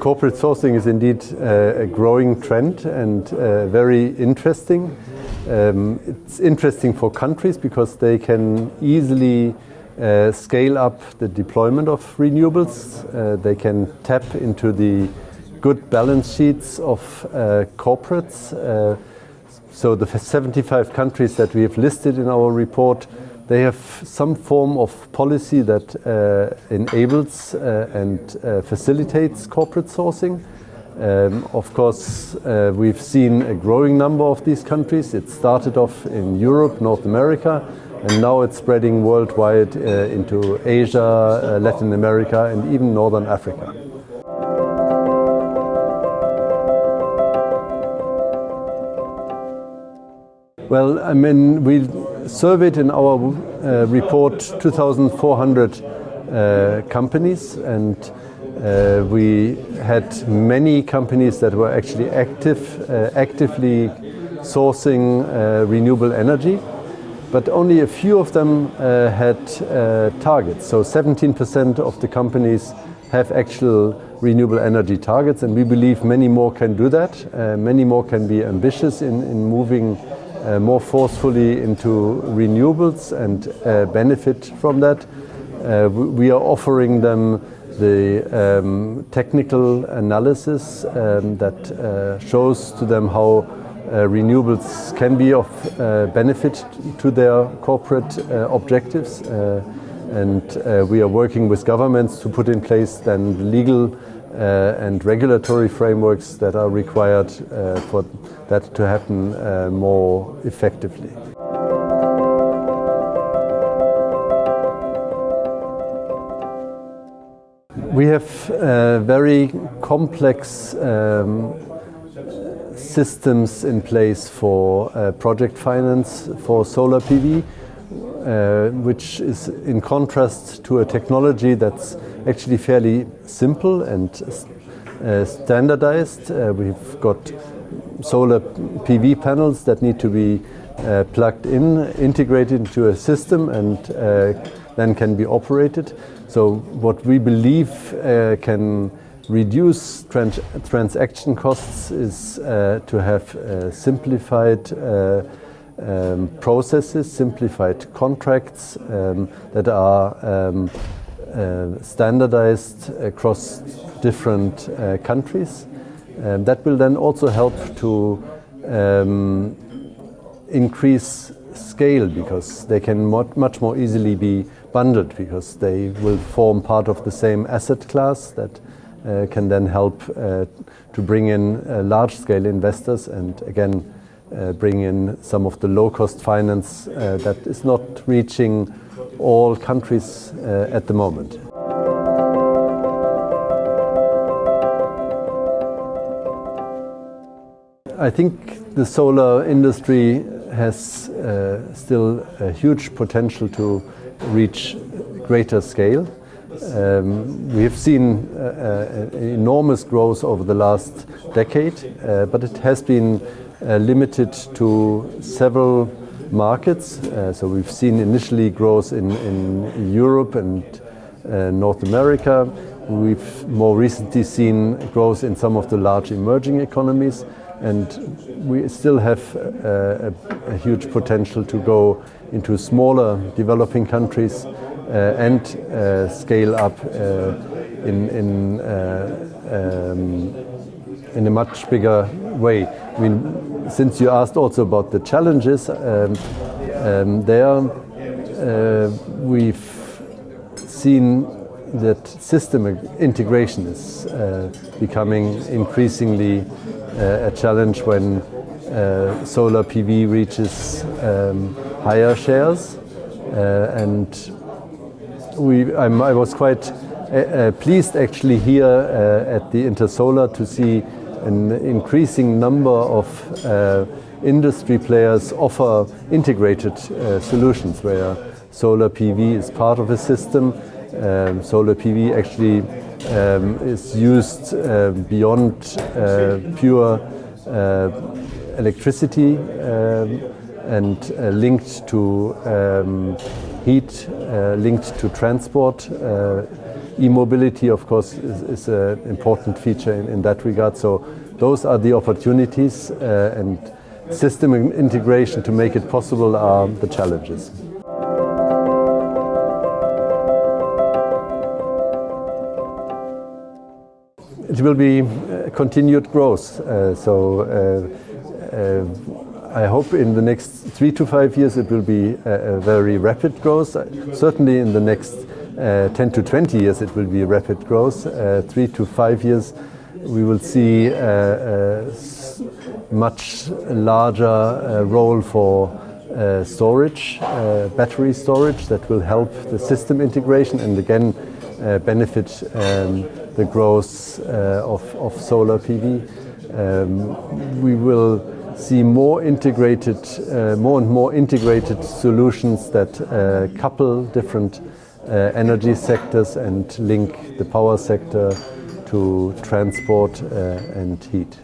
Corporate sourcing is indeed a growing trend and very interesting. It's interesting for countries because they can easily scale up the deployment of renewables. They can tap into the good balance sheets of corporates. So the 75 countries that we have listed in our report, they have some form of policy that enables and facilitates corporate sourcing. Of course, we've seen a growing number of these countries. It started off in Europe, North America, and now it's spreading worldwide into Asia, Latin America, and even Northern Africa. Well, I mean, we surveyed in our report 2,400 companies, and we had many companies that were actually actively sourcing renewable energy, but only a few of them had targets. So 17% of the companies have actual renewable energy targets, and we believe many more can do that. Many more can be ambitious in moving more forcefully into renewables and benefit from that. We are offering them the technical analysis that shows to them how renewables can be of benefit to their corporate objectives. And we are working with governments to put in place then legal and regulatory frameworks that are required for that to happen more effectively. We have very complex systems in place for project finance for solar PV, which is in contrast to a technology that's actually fairly simple and standardized. We've got solar PV panels that need to be plugged in, integrated into a system, and then can be operated. So what we believe can reduce transaction costs is to have simplified processes, simplified contracts that are standardized across different countries. That will then also help to increase scale, because they can much more easily be bundled, because they will form part of the same asset class that can then help to bring in large-scale investors and again bring in some of the low-cost finance that is not reaching all countries at the moment. I think the solar industry has still a huge potential to reach greater scale. We have seen enormous growth over the last decade, but it has been limited to several markets. So we've seen initially growth in Europe and North America. We've more recently seen growth in some of the large emerging economies, and we still have a huge potential to go into smaller developing countries and scale up in a much bigger way. I mean, since you asked also about the challenges, we've seen that system integration is becoming increasingly a challenge when solar PV reaches higher shares, and I was quite pleased actually here at the Intersolar to see an increasing number of industry players offer integrated solutions where solar PV is part of a system. Solar PV actually is used beyond pure electricity and linked to heat, linked to transport. E-mobility, of course, is an important feature in that regard. So those are the opportunities, and system integration to make it possible are the challenges. It will be continued growth. I hope in the next 3 to 5 years it will be a very rapid growth. Certainly in the next 10 to 20 years it will be rapid growth. 3 to 5 years we will see a much larger role for storage, battery storage, that will help the system integration and again benefit the growth of solar PV. We will see more and more integrated solutions that couple different energy sectors and link the power sector to transport and heat.